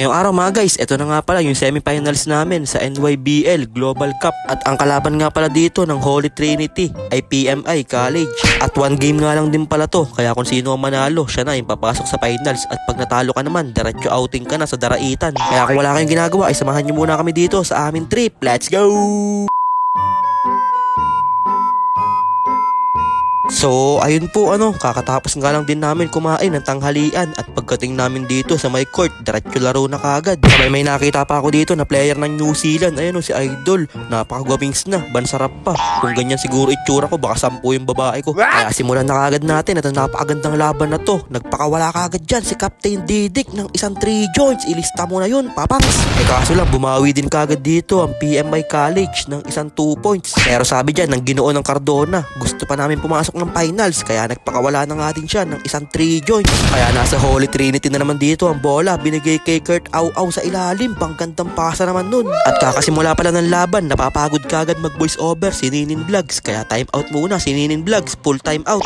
Ngayong araw mga guys, ito na nga pala yung semifinals namin sa NYBL Global Cup. At ang kalaban nga pala dito ng Holy Trinity ay PMI College. At one game nga lang din pala to, kaya kung sino ang manalo, siya na yung papasok sa finals. At pag natalo ka naman, diretso outing ka na sa daraitan. Kaya kung wala kayong ginagawa, ay samahan nyo muna kami dito sa aming trip. Let's go! So, ayun po kakatapos nga lang din namin kumain ng tanghalian at pagdating namin dito sa may court, diretso laro na kagad. Sabay may nakita pa ako dito na player ng New Zealand, ayun si Idol, napakagwapings na, bansarap pa. Kung ganyan siguro itsura ko, baka 10 yung babae ko. Kaya simulan na kagad natin at ang napakagandang laban na to. Nagpakawala kagad dyan si Captain Didik ng isang 3 joints, ilista mo na yun, papangs. Kaso lang, bumawi din kagad dito ang PMI College ng isang 2 points. Pero sabi dyan, ng Ginoo ng Cardona, gusto pa namin pumasok ng finals, kaya nagpakawala na nga din siya ng isang 3 joints. Kaya nasa Holy Trinity na naman dito ang bola, binigay kay Kurt Au-Au sa ilalim, panggandang pasa naman nun. At kakasimula pala ng laban, napapagod kagad mag voice over si Ninin Vlogs, kaya time out muna si Ninin Vlogs, full time out.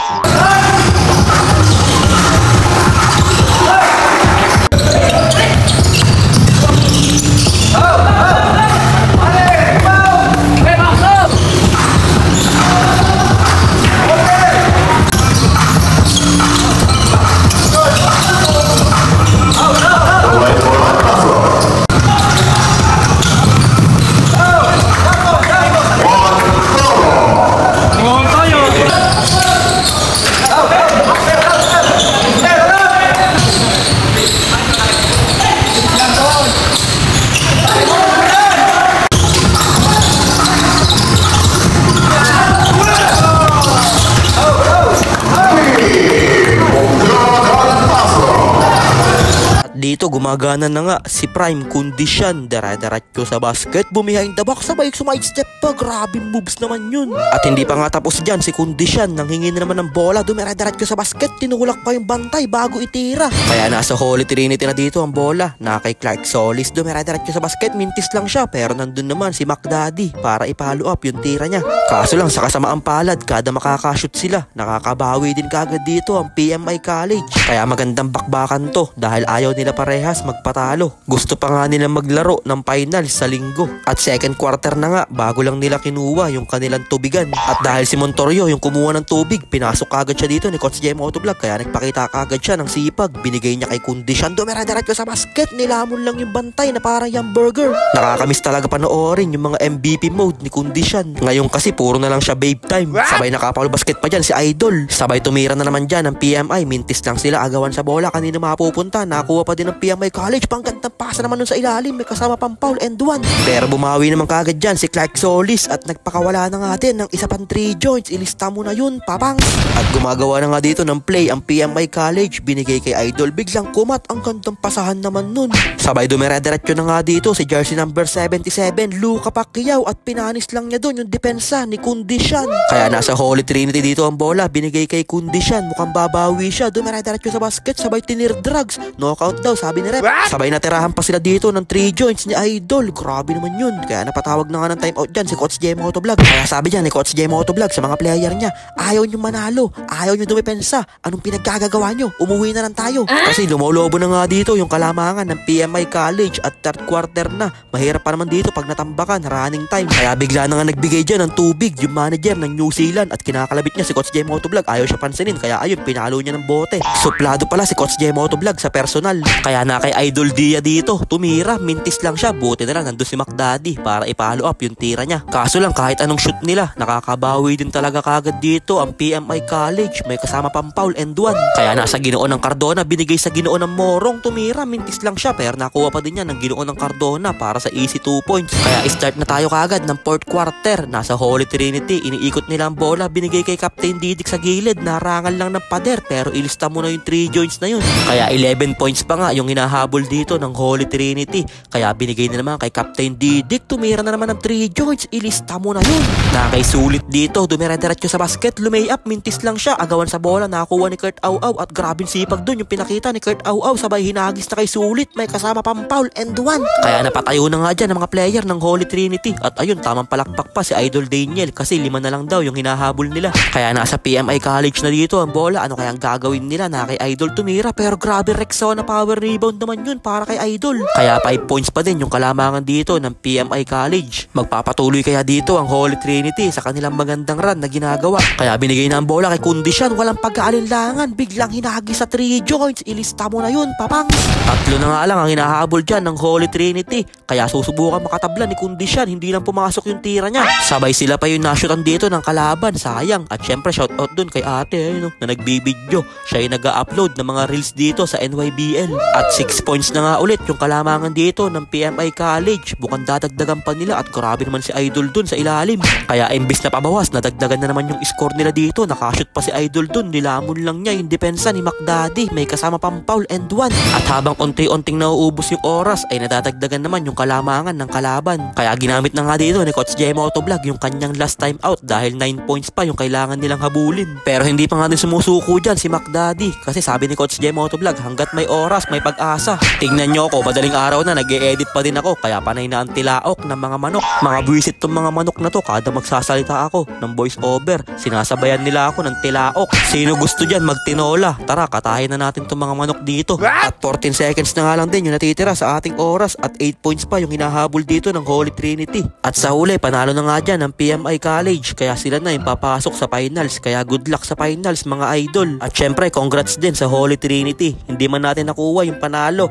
Dito gumagana na nga si Prime Condition, dara-daratyo sa basket, behind the box, sabay sumide step pa, grabe moves naman yun. At hindi pa nga tapos dyan si Condition, nanghingi na naman ng bola, dumira-daratyo sa basket, tinulak pa yung bantay bago itira. Kaya nasa Holy Trinity na dito ang bola, na kay Clark Solis, dumira-daratyo sa basket, mintis lang siya, pero nandun naman si McDaddy para i-follow up yung tira niya. Kaso lang sa kasamaang palad, kada makakashoot sila, nakakabawi din kagad dito ang PMI College. Kaya magandang bakbakan to, dahil ayaw nila parehas magpatalo. Gusto pa nga nila maglaro ng finals sa linggo. At second quarter na nga, bago lang nila kinuha yung kanilang tubigan. At dahil si Montorio yung kumuha ng tubig, pinasok kagad siya dito ni Coach Jem Motovlog, kaya nagpakita kagad siya ng sipag. Binigay niya kay Condition, dumira-daratyo sa basket, nilamon lang yung bantay na parang yung burger. Nakakamiss talaga panoorin yung mga MVP mode ni Condition. Ngayon kasi puro na lang siya babe time. Sabay nakapaulo basket pa dyan si Idol. Sabay tumira na naman dyan ang PMI, mintis lang sila agawan sa bola, kanina mapupunta, nakuha pa din ng PMI College, panggandang pasa naman nun sa ilalim, may kasama pang foul and 1. Pero bumawi naman kagad dyan si Clark Solis at nagpakawala na nga din ng isa pang 3 joints, ilista mo na yun, papang. At gumagawa na nga dito ng play ang PMI College, binigay kay Idol, biglang kumat, ang gandang pasahan naman nun. Sabay dumira-diretso na nga dito si jersey number 77, Luca Pacquiao, at pinanis lang niya dun yung depensa ni Condition. Kaya nasa Holy Trinity dito ang bola, binigay kay Condition, mukhang babawi siya, dumira-diretso sa basket, sabay tinir drugs, knockout daw sabi ni Rep. Sabay natirahan pa sila dito ng 3 joints ni Idol, grabe naman yun. Kaya napatawag na nga ng timeout dyan si Coach Jem Motovlog. Kaya sabi dyan ni Coach Jem Motovlog sa mga player niya, ayaw nyo manalo, ayaw nyo dumipensa, anong pinaggagawa nyo, umuwi na lang tayo. Kasi lumolobo na nga dito yung kalamangan ng PMI College at third quarter na, mahirap pa naman dito pag natambakan, running time. Kaya bigla na nga nagbigay dyan ng tubig yung manager ng New Zealand at kinakalabit niya si Coach Jem Motovlog, ayaw siya pansinin, kaya ayun, pinalo niya ng bote. Suplado pala si Coach Jem Motovlog sa personal. Kaya na kay Idol Dia dito, tumira, mintis lang siya, buti na lang nandun si McDaddy para i-follow up yung tira niya. Kaso lang kahit anong shoot nila, nakakabawi din talaga kagad dito ang PMI College, may kasama pang foul and 1. Kaya nasa Ginoo ng Cardona, binigay sa Ginoo ng Morong, tumira, mintis lang siya, pero nakuha pa din niya ng Ginoo ng Cardona para sa easy 2 points. Kaya start na tayo kagad ng fourth quarter, nasa Holy Trinity, iniikot nila ang bola, binigay kay Captain Didik sa gilid, narangal lang ng pader, pero ilista mo na yung 3 joints na yun. Kaya 11 points pa nga yung hinahabol dito ng Holy Trinity. Kaya binigay na naman kay Captain Didik, tumira na naman ng 3 joints, ilista mo na yun. Nakay-sulit dito, dumira-diretso sa basket, lumay-up, mintis lang siya, agawan sa bola, nakuha ni Kurt Au-Au at grabing sipag dun yung pinakita ni Kurt Au-Au, sabay hinagis na kay sulit, may kasama pang foul and 1. Kaya napatayo na nga dyan ang mga player ng Holy Trinity at ayun, tamang palakpak pa si Idol Daniel kasi 5 na lang daw yung hinahabol nila. Kaya nasa PMI College na dito ang bola, ano kayang gagawin nila, na kay Idol tumira pero grabe Rexona power rebound rebound naman yun para kay Idol. Kaya 5 points pa din yung kalamangan dito ng PMI College. Magpapatuloy kaya dito ang Holy Trinity sa kanilang magandang run na ginagawa. Kaya binigay na ang bola kay Kondisyon, walang pagkaalinlangan, biglang hinagi sa 3 joints, ilista mo na yun, papang. Tatlo na nga lang ang hinahabol dyan ng Holy Trinity, kaya susubukan makatabla ni Kondisyon, hindi lang pumasok yung tira niya. Sabay sila pa yung nashutan dito ng kalaban, sayang. At syempre shoutout dun kay ate na nagbibidyo, siya yung nag-upload ng mga reels dito sa NYBL. At 6 points na nga ulit yung kalamangan dito ng PMI College, mukhang dadagdagan pa nila at grabe naman si Idol dun sa ilalim. Kaya imbis na pabawas, nadagdagan na naman yung score nila dito, nakashoot pa si Idol dun, nilamon lang niya yung depensa ni McDaddy, may kasama pang foul and 1. At habang unti-unting nauubos yung oras, ay nadadagdagan naman yung kalamangan ng kalaban. Kaya ginamit na nga dito ni Coach J Motovlog yung kanyang last time out dahil 9 points pa yung kailangan nilang habulin. Pero hindi pa nga din sumusuko dyan si McDaddy, kasi sabi ni Coach J Motovlog, hanggat may oras, may pag-asa. Tingnan nyo ako, madaling araw na nag-e-edit pa din ako, kaya panay na ang tilaok ng mga manok. Mga buwisit tong mga manok na to, kada magsasalita ako ng voice over, sinasabayan nila ako ng tilaok. Sino gusto dyan magtinola? Tara, katahin na natin tong mga manok dito. At 14 seconds na nga lang din yung natitira sa ating oras at 8 points pa yung hinahabol dito ng Holy Trinity. At sa huli, panalo na nga dyan ng PMI College, kaya sila na yung papasok sa finals. Kaya good luck sa finals mga idol. At syempre, congrats din sa Holy Trinity. Hindi man natin nakuha yung panalo,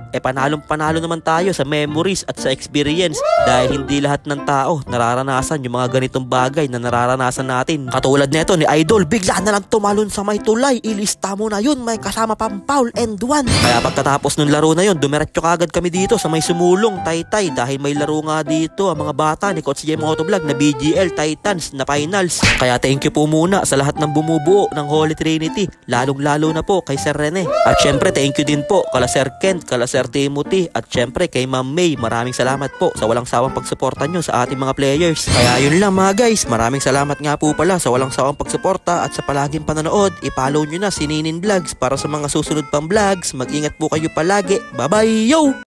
panalo naman tayo sa memories at sa experience, dahil hindi lahat ng tao nararanasan yung mga ganitong bagay na nararanasan natin. Katulad nito ni Idol, bigla na lang tumalon sa may tulay, ilista mo na yun, may kasama pang foul and 1. Kaya pagkatapos ng laro na yun, dumiretso kagad kami dito sa may sumulong Taytay, dahil may laro nga dito ang mga bata ni Coach J Motovlog na BGL Titans na finals. Kaya thank you po muna sa lahat ng bumubuo ng Holy Trinity, lalong-lalo na po kay Sir Rene. At syempre thank you din po kala Sir Kent, kala Sir Timothy, at syempre kay Ma'am May. Maraming salamat po sa walang sawang pagsuporta nyo sa ating mga players. Kaya yun lang mga guys, maraming salamat nga po pala sa walang sawang pagsuporta at sa palaging panonood. I-follow nyo na si Ninin Vlogs para sa mga susunod pang vlogs. Mag-ingat po kayo palagi. Bye bye yo!